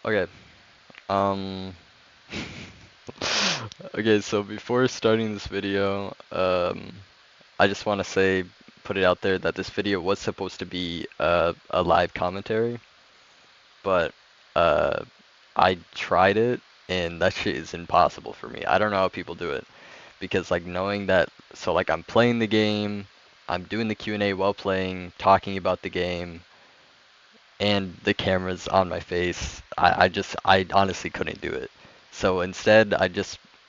Okay. Um. Okay, so before starting this video, I just want to say, put it out there that this video was supposed to be a live commentary, but uh, I tried it and that shit is impossible for me. I don't know how people do it because like knowing that, so like I'm playing the game, I'm doing the Q&A while playing, talking about the game, and the camera's on my face. I honestly couldn't do it. So instead,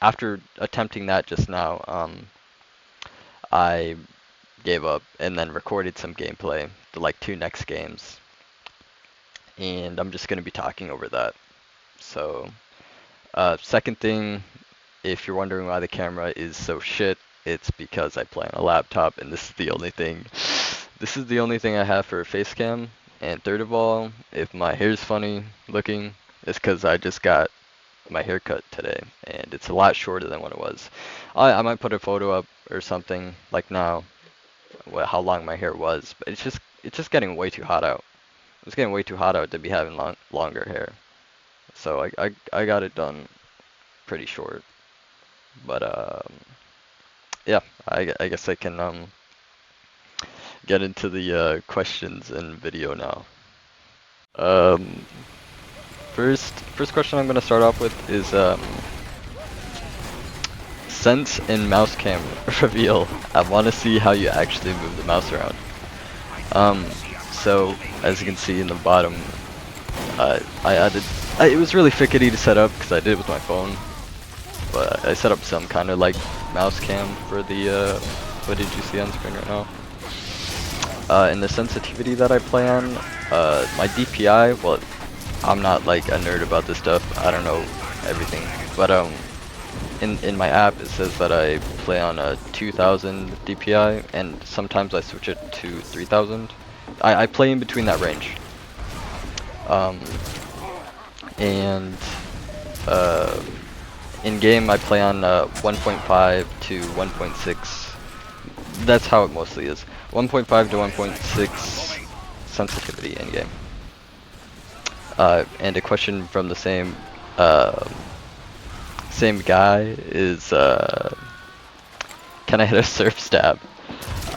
after attempting that just now, I gave up and then recorded some gameplay, the like two next games, and I'm just gonna be talking over that. So, second thing, if you're wondering why the camera is so shit, it's because I play on a laptop, and this is the only thing. This is the only thing I have for a face cam. And third of all, if my hair's funny looking, it's because I just got my haircut today, and it's a lot shorter than what it was. I might put a photo up or something like now, how long my hair was, but it's just getting way too hot out. It's getting way too hot out to be having longer hair. So I got it done pretty short. But yeah, I guess I can get into the questions in video now. Um, first question I'm gonna start off with is sense in mouse cam reveal. I want to see how you actually move the mouse around. So as you can see in the bottom, I added. It was really fickety to set up because I did it with my phone, but I set up some kind of like mouse cam for the footage you see on screen right now. And the sensitivity that I play on, my DPI. Well, I'm not like a nerd about this stuff. I don't know everything, but in my app it says that I play on a 2000 DPI, and sometimes I switch it to 3000. I play in between that range. And in game I play on 1.5 to 1.6. That's how it mostly is. 1.5 to 1.6 sensitivity in game. And a question from the same guy is, can I hit a Surfstab?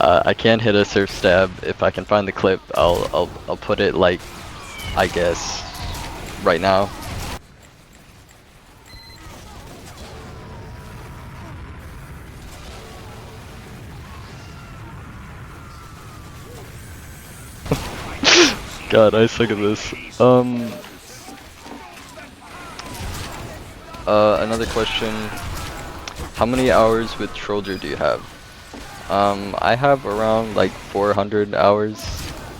I can hit a Surfstab. If I can find the clip, I'll put it like, I guess, right now. God, I suck at this. Another question. How many hours with Trollger do you have? I have around like 400 hours.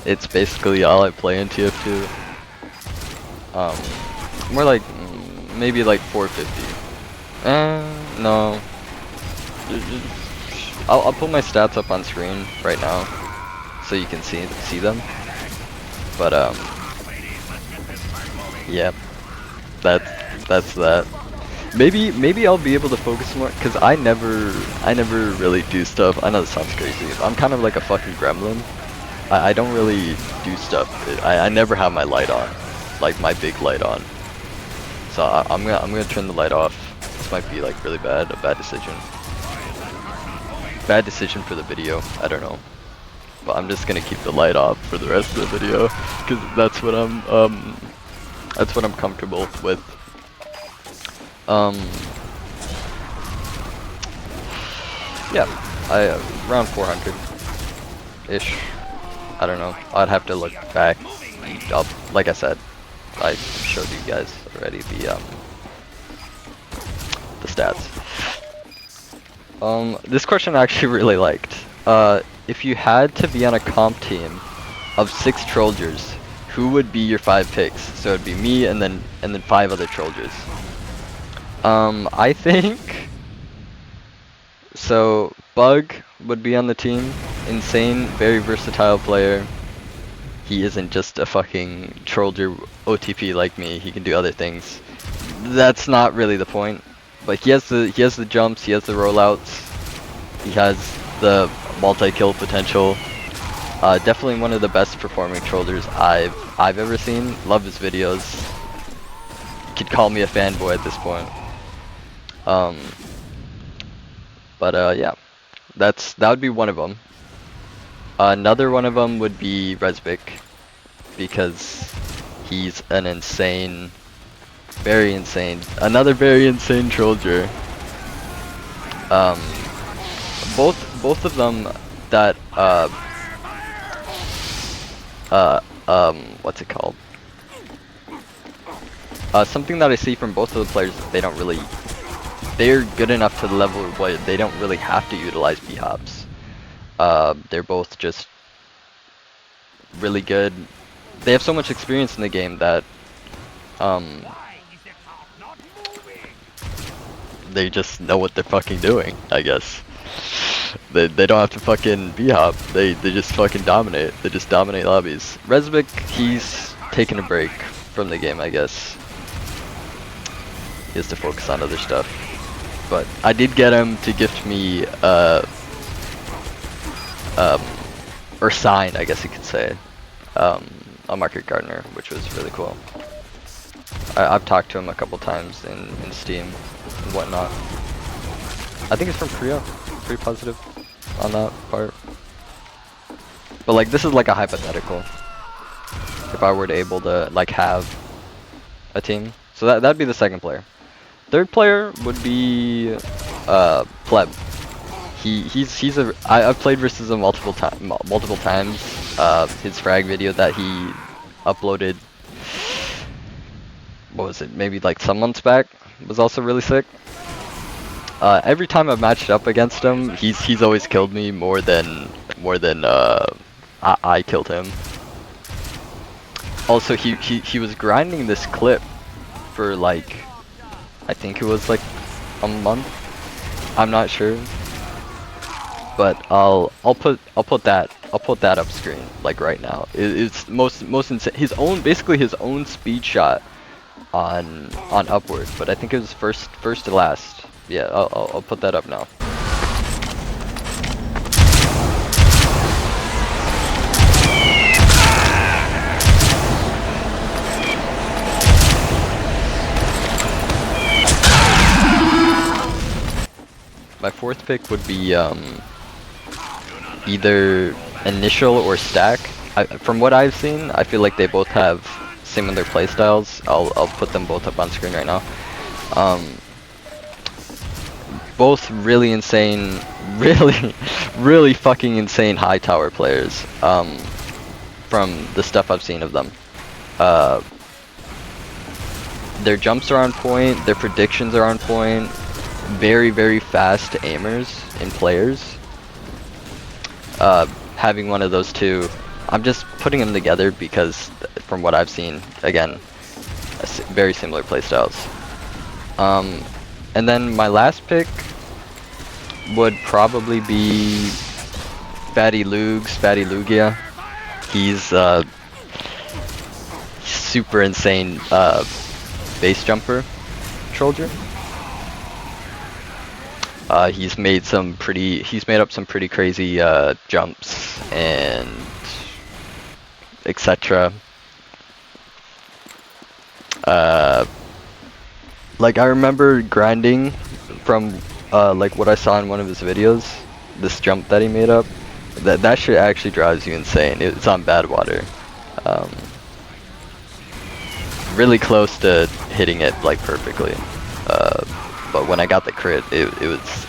It's basically all I play in TF2. More like, maybe like 450. No. I'll put my stats up on screen right now, so you can see them. But yeah, that's that. Maybe I'll be able to focus more, cause I never really do stuff. I know this sounds crazy. I'm kind of like a fucking gremlin. I don't really do stuff. I never have my light on, like my big light on. So I'm gonna turn the light off. This might be like really bad, a bad decision. Bad decision for the video. I don't know. But I'm just gonna keep the light off for the rest of the video, cause that's what I'm comfortable with. Yeah, around 400-ish. I don't know. I'd have to look back. Like I said, I showed you guys already the stats. This question I actually really liked. If you had to be on a comp team of 6 Trollgers, who would be your 5 picks? So it'd be me and then 5 other Trollgers. I think so. Bug would be on the team. Insane, very versatile player. He isn't just a fucking Trollger OTP like me. He can do other things. That's not really the point. But he has the jumps. He has the rollouts. He has the multi-kill potential. Definitely one of the best performing Trollgers I've ever seen. Love his videos. could call me a fanboy at this point. But yeah, that would be one of them. Another one of them would be Resbik, because he's an insane, another very insane troller. Both of them that what's it called? Something that I see from both of the players is they're good enough to the level where they don't really have to utilize b-hops. They're both just really good. They have so much experience in the game that they just know what they're fucking doing, I guess. They don't have to fucking b-hop. They just fucking dominate. They just dominate lobbies. Resbik, he's taking a break from the game, I guess. He has to focus on other stuff. But I did get him to gift me or sign, I guess you could say, a market gardener, which was really cool. I've talked to him a couple times in Steam and whatnot. I think he's from Korea. Pretty positive on that part. But like, this is like a hypothetical. If I were to able to like have a team, so that'd be the second player. Third player would be pleb. I've played versus him multiple times. His frag video that he uploaded, what was it, maybe like some months back, was also really sick. Every time I've matched up against him, he's always killed me more than I killed him. Also, he was grinding this clip for like, I think it was like a month. I'm not sure, but I'll put that up screen like right now. It's most insane. Basically his own speed shot on upward, but I think it was first to last. Yeah, I'll put that up now. My fourth pick would be either initial or stack. From what I've seen, I feel like they both have similar playstyles. I'll put them both up on screen right now. Both really insane, really fucking insane high tower players, from the stuff I've seen of them. Their jumps are on point, their predictions are on point, very fast aimers and players. Having one of those two, I'm just putting them together because from what I've seen, again, very similar playstyles. And then my last pick would probably be fattylugia. He's super insane base jumper troller. He's made up some pretty crazy jumps and etc. Like, I remember grinding from like what I saw in one of his videos, this jump that he made up. That shit actually drives you insane. It's on bad water. Really close to hitting it like perfectly. But when I got the crit, it was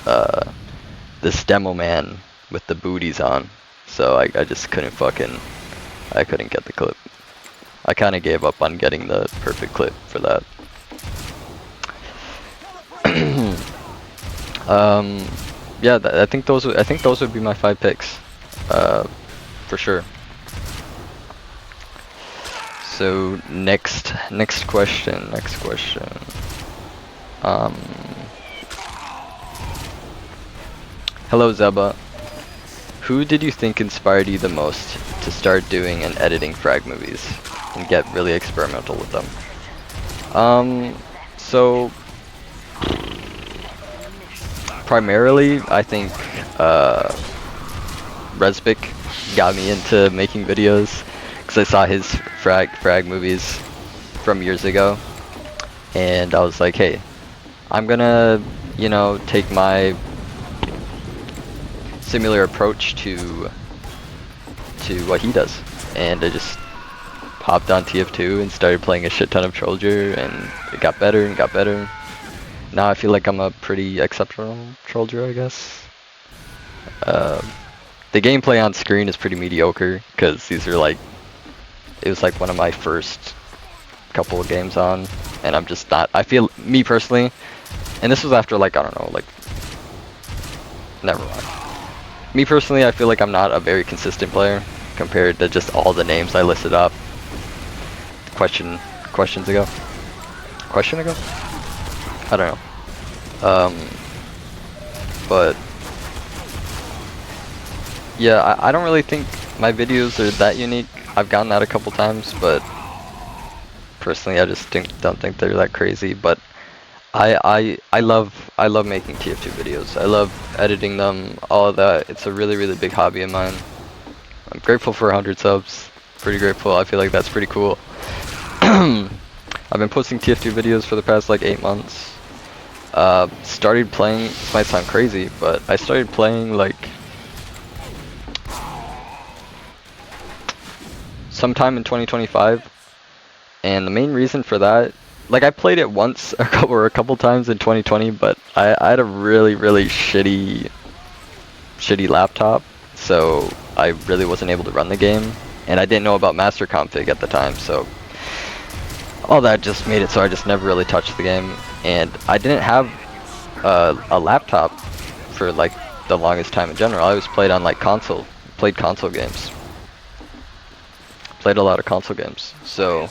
this demo man with the booties on. So I just couldn't I couldn't get the clip. I kind of gave up on getting the perfect clip for that. Yeah, I think those would be my 5 picks, for sure. So next question. Hello Zeba. Who did you think inspired you the most to start doing and editing frag movies and get really experimental with them? So primarily, I think Resbik got me into making videos because I saw his frag movies from years ago. and I was like, hey, I'm gonna, you know, take my similar approach to what he does, and I just hopped on TF2 and started playing a shit ton of Trollger, and it got better and got better. Now I feel like I'm a pretty exceptional Trollger, I guess. The gameplay on screen is pretty mediocre, because these are like, it was like one of my first couple of games on, and I'm just not, I feel, me personally, and this was after like, I don't know, like, never mind. Me personally, I feel like I'm not a very consistent player compared to just all the names I listed up questions ago. Question ago? I don't know. But yeah, I don't really think my videos are that unique. I've gotten that a couple times, but personally, I just don't think they're that crazy. But I love making TF2 videos. I love editing them, all of that. It's a really big hobby of mine. I'm grateful for 100 subs. Pretty grateful. I feel like that's pretty cool. I've been posting TF2 videos for the past like 8 months. Started playing, this might sound crazy, but I started playing like sometime in 2025, and the main reason for that, like, I played it once or a couple times in 2020, but I had a really shitty laptop, so I really wasn't able to run the game, and I didn't know about master config at the time, so all that just made it so I just never really touched the game. And I didn't have a laptop for like the longest time in general. I always played on like played console games. Played a lot of console games. So,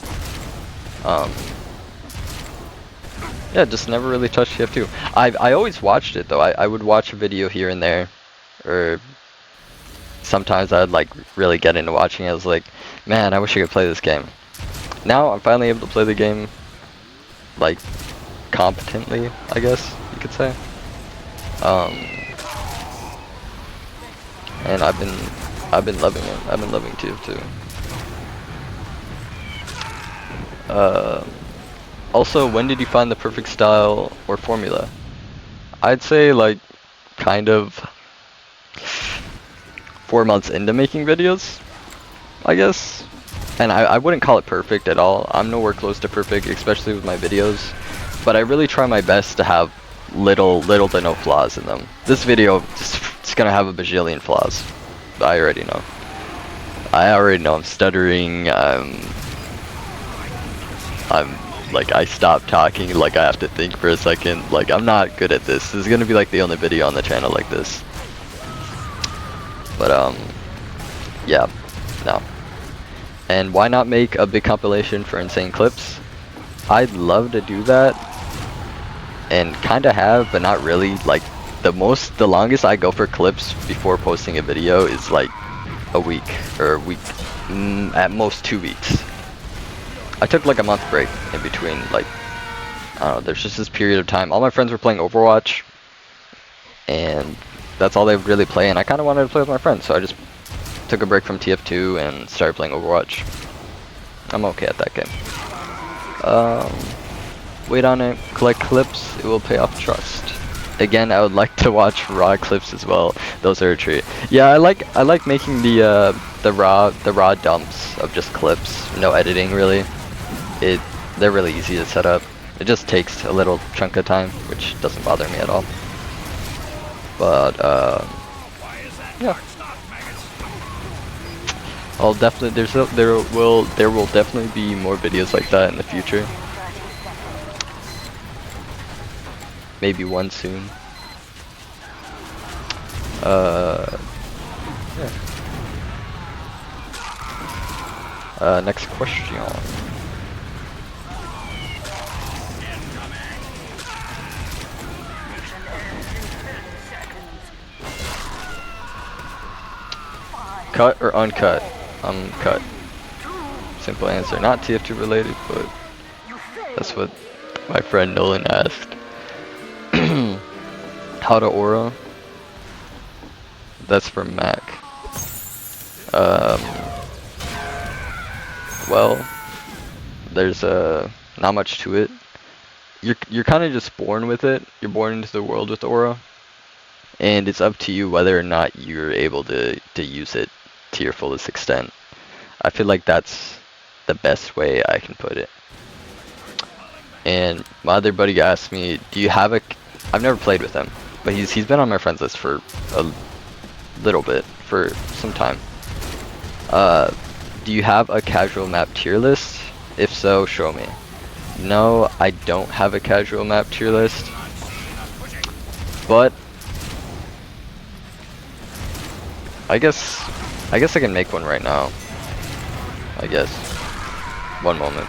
yeah, just never really touched TF2. I always watched it though. I would watch a video here and there, or sometimes I'd like really get into watching it. I was like, man, I wish I could play this game. Now I'm finally able to play the game like competently, I guess you could say. And I've been loving it. I've been loving TF2. Also, when did you find the perfect style or formula? I'd say like kind of 4 months into making videos, I guess. And I wouldn't call it perfect at all. I'm nowhere close to perfect, especially with my videos. But I really try my best to have little to no flaws in them. This video it's gonna have a bajillion flaws. I already know. I'm stuttering. I'm like, I stop talking, like I have to think for a second. Like, I'm not good at this. This is gonna be like the only video on the channel like this. But yeah, no. And why not make a big compilation for insane clips? I'd love to do that, and kinda have, but not really. Like, the longest I go for clips before posting a video is like a week, or at most 2 weeks. I took like a month break in between, like, I don't know, there's just this period of time. All my friends were playing Overwatch, and that's all they would really play, and I kinda wanted to play with my friends, so I just took a break from TF2 and started playing Overwatch. I'm okay at that game. Wait on it, collect clips, it will pay off trust. Again, I would like to watch raw clips as well. Those are a treat. Yeah, I like making the raw dumps of just clips, no editing really. They're really easy to set up. It just takes a little chunk of time, which doesn't bother me at all. But yeah. I'll definitely there will definitely be more videos like that in the future. Maybe one soon. Yeah. Next question. Cut or uncut? Cut. Simple answer. Not TF2 related, but that's what my friend Nolan asked. How to aura? That's from Mac. Well, there's not much to it. you're kind of just born with it. You're born into the world with aura, and it's up to you whether or not you're able to use it to your fullest extent. I feel like that's the best way I can put it. And my other buddy asked me, "Do you have a?" I've never played with him, but he's been on my friends list for a little bit, for some time. Do you have a casual map tier list? If so, show me. No, I don't have a casual map tier list, but I guess I can make one right now. I guess. One moment.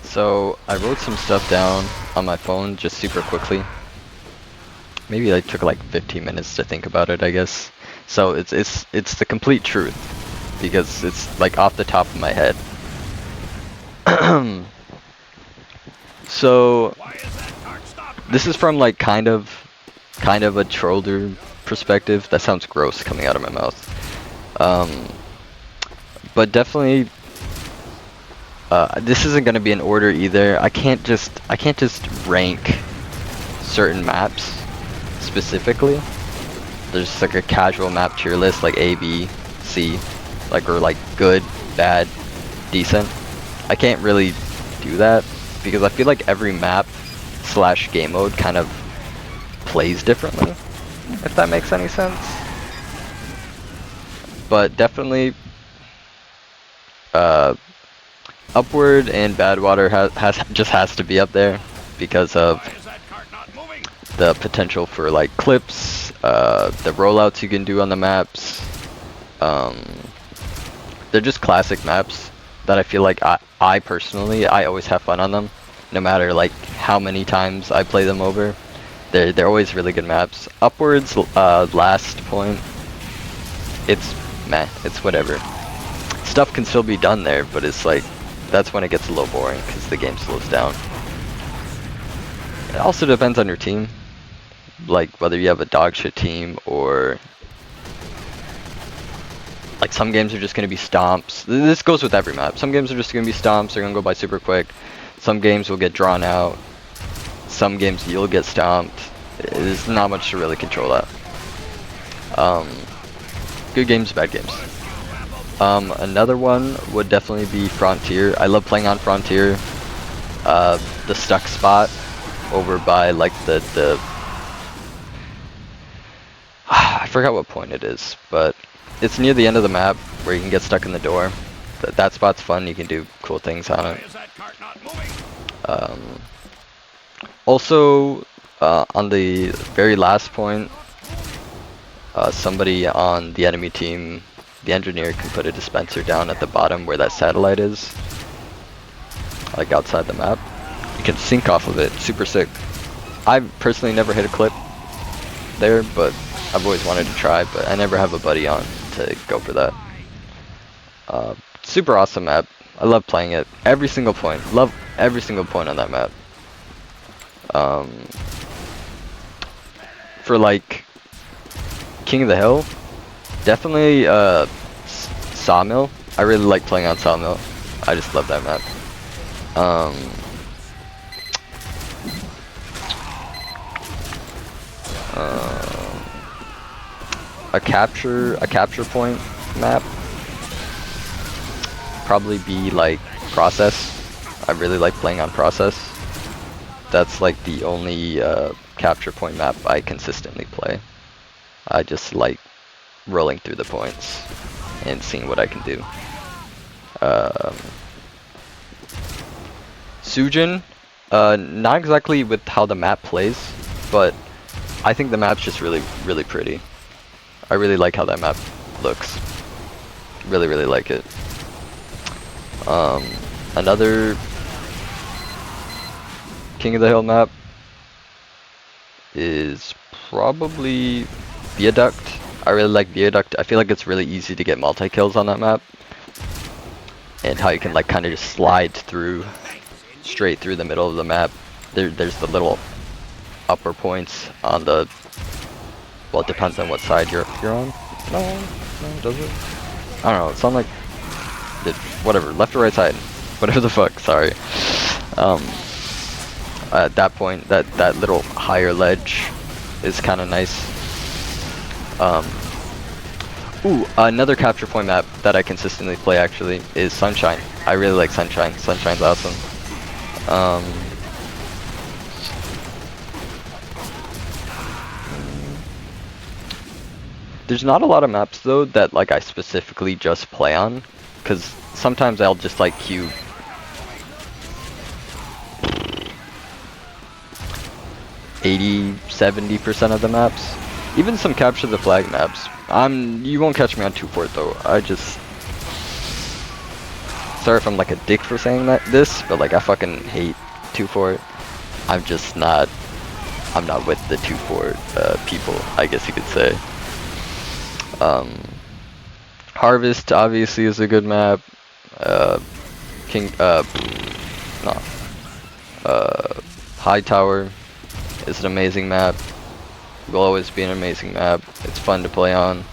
So I wrote some stuff down on my phone just super quickly. Maybe I took like 15 minutes to think about it, I guess. So it's the complete truth because it's like off the top of my head. So this is from like kind of a troller perspective. That sounds gross coming out of my mouth. But definitely this isn't gonna be in order either. I can't just rank certain maps specifically. There's like a casual map tier list, like A, B, C, like, or like good, bad, decent. I can't really do that because I feel like every map / game mode kind of plays differently, if that makes any sense. But definitely Upward and Badwater has to be up there because of the potential for like clips, the rollouts you can do on the maps. They're just classic maps that I feel like I personally always have fun on them, no matter like how many times I play them over. They're always really good maps. Upwards, last point, it's meh, it's whatever. Stuff can still be done there, but it's like, that's when it gets a little boring because the game slows down. It also depends on your team, like whether you have a dog shit team or like some games are just going to be stomps. This goes with every map. Some games are just going to be stomps, they're going to go by super quick. Some games will get drawn out. Some games you'll get stomped. There's not much to really control that. Good games, bad games. Another one would definitely be Frontier. I love playing on Frontier. The stuck spot over by like the I forgot what point it is, but it's near the end of the map where you can get stuck in the door. That spot's fun. You can do cool things on it. Also, on the very last point, somebody on the enemy team, the engineer, can put a dispenser down at the bottom where that satellite is, like outside the map. You can sync off of it. Super sick. I've personally never hit a clip there, but I've always wanted to try, but I never have a buddy on to go for that. Super awesome map. I love playing it. Every single point. Love every single point on that map. For like King of the Hill, definitely Sawmill. I really like playing on Sawmill. I just love that map. A capture point map probably be like Process. I really like playing on Process. That's like the only capture point map I consistently play. I just like rolling through the points and seeing what I can do. Sujin, not exactly with how the map plays, but I think the map's just really pretty. I really like how that map looks. Really like it. Another King of the Hill map is probably Viaduct. I really like Viaduct. I feel like it's really easy to get multi-kills on that map. And how you can like kind of just slide through, straight through the middle of the map. There's the little upper points on the, well, it depends on what side you're on. No, does it? I don't know, it's on like, whatever, left or right side, whatever the fuck. Sorry. Um, at that point, that little higher ledge is kind of nice. Ooh, another capture point map that I consistently play actually is Sunshine. I really like Sunshine. Sunshine's awesome. There's not a lot of maps though that like I specifically just play on, because sometimes I'll just like queue 80–70% of the maps. Even some capture the flag maps. You won't catch me on 2-Fort though. Sorry if I'm like a dick for saying this, but like I fucking hate 2-Fort. I'm not with the 2-Fort people, I guess you could say. Harvest obviously is a good map. High Tower is an amazing map. Will always be an amazing map. It's fun to play on.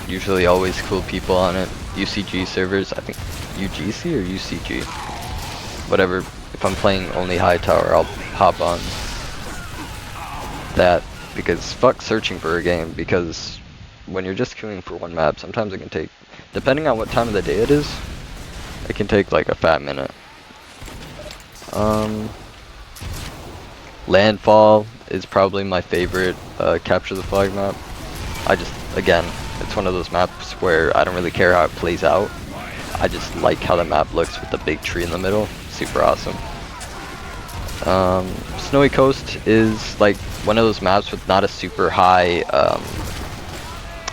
Usually always cool people on it. UCG servers, I think UGC or UCG. Whatever. If I'm playing only High Tower, I'll hop on that, because fuck searching for a game, because when you're just queuing for one map, sometimes it can take, depending on what time of the day it is, it can take like a fat minute. Landfall is probably my favorite capture the flag map. Again, it's one of those maps where I don't really care how it plays out. I just like how the map looks with the big tree in the middle. Super awesome. Snowy Coast is like one of those maps with not a super high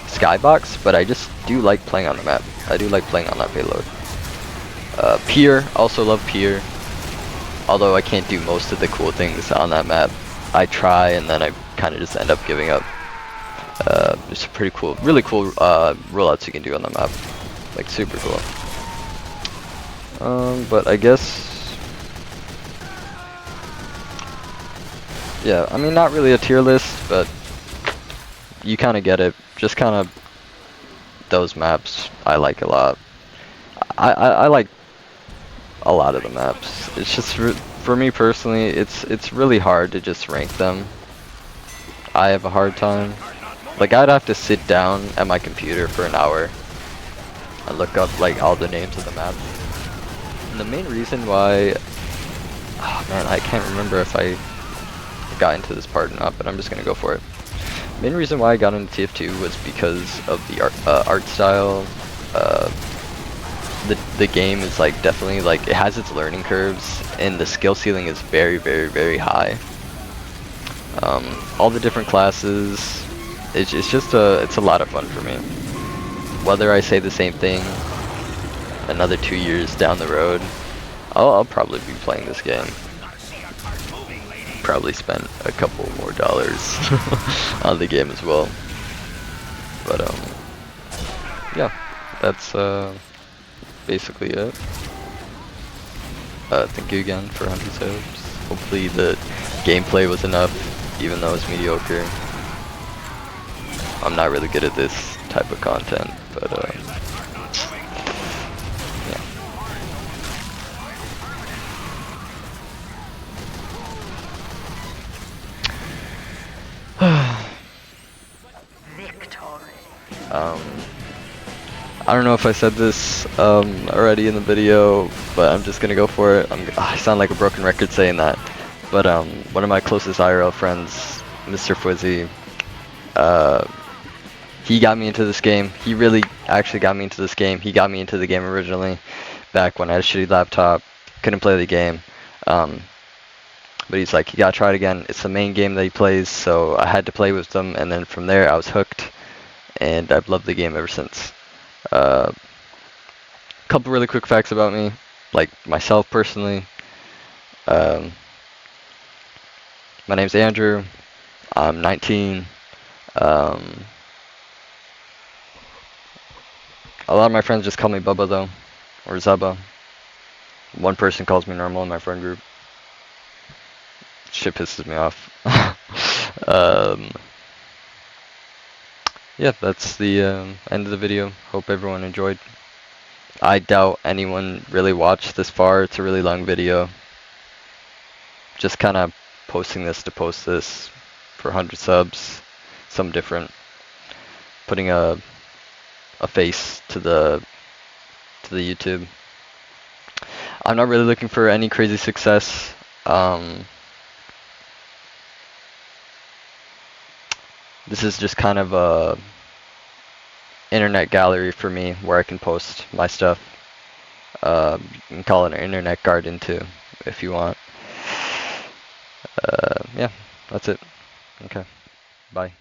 skybox, but I just do like playing on the map. I do like playing on that payload. Pier, also love Pier. Although I can't do most of the cool things on that map. I try and then I kind of just end up giving up. It's a pretty cool, really cool rollouts you can do on the map. Like super cool. But I guess, yeah, I mean not really a tier list, but you kind of get it. Just kind of those maps I like a lot. I like a lot of the maps. It's just for me personally, it's really hard to just rank them. I have a hard time. Like I'd have to sit down at my computer for an hour and look up like all the names of the maps. And the main reason why, oh man, I can't remember if I got into this part or not, but I'm just gonna go for it. Main reason why I got into TF2 was because of the art style. The game is like definitely like, it has its learning curves and the skill ceiling is very, very, very high. All the different classes, it's a lot of fun for me. Whether I say the same thing another 2 years down the road, I'll probably be playing this game. Probably spend a couple more dollars on the game as well. But yeah, that's basically it. Thank you again for 100 subs. Hopefully the gameplay was enough, even though it's mediocre. I'm not really good at this type of content, but I don't know if I said this already in the video, but I'm just gonna go for it. I sound like a broken record saying that, but one of my closest IRL friends, Mr. Fwizzy, he got me into this game. He really actually got me into this game. He got me into the game originally, back when I had a shitty laptop, couldn't play the game. But he's like, you gotta try it again. It's the main game that he plays, so I had to play with them, and then from there I was hooked, and I've loved the game ever since. Couple really quick facts about me, like myself personally. My name's Andrew. I'm 19. A lot of my friends just call me Bubba though, or Zubba. One person calls me normal in my friend group. Shit pisses me off. yeah, that's the end of the video. Hope everyone enjoyed. I doubt anyone really watched this far. It's a really long video. Just kind of posting this to post this for 100 subs. Some different. Putting a face to the YouTube. I'm not really looking for any crazy success. This is just kind of a internet gallery for me where I can post my stuff. You can call it an internet garden too, if you want. Yeah, that's it. Okay, bye.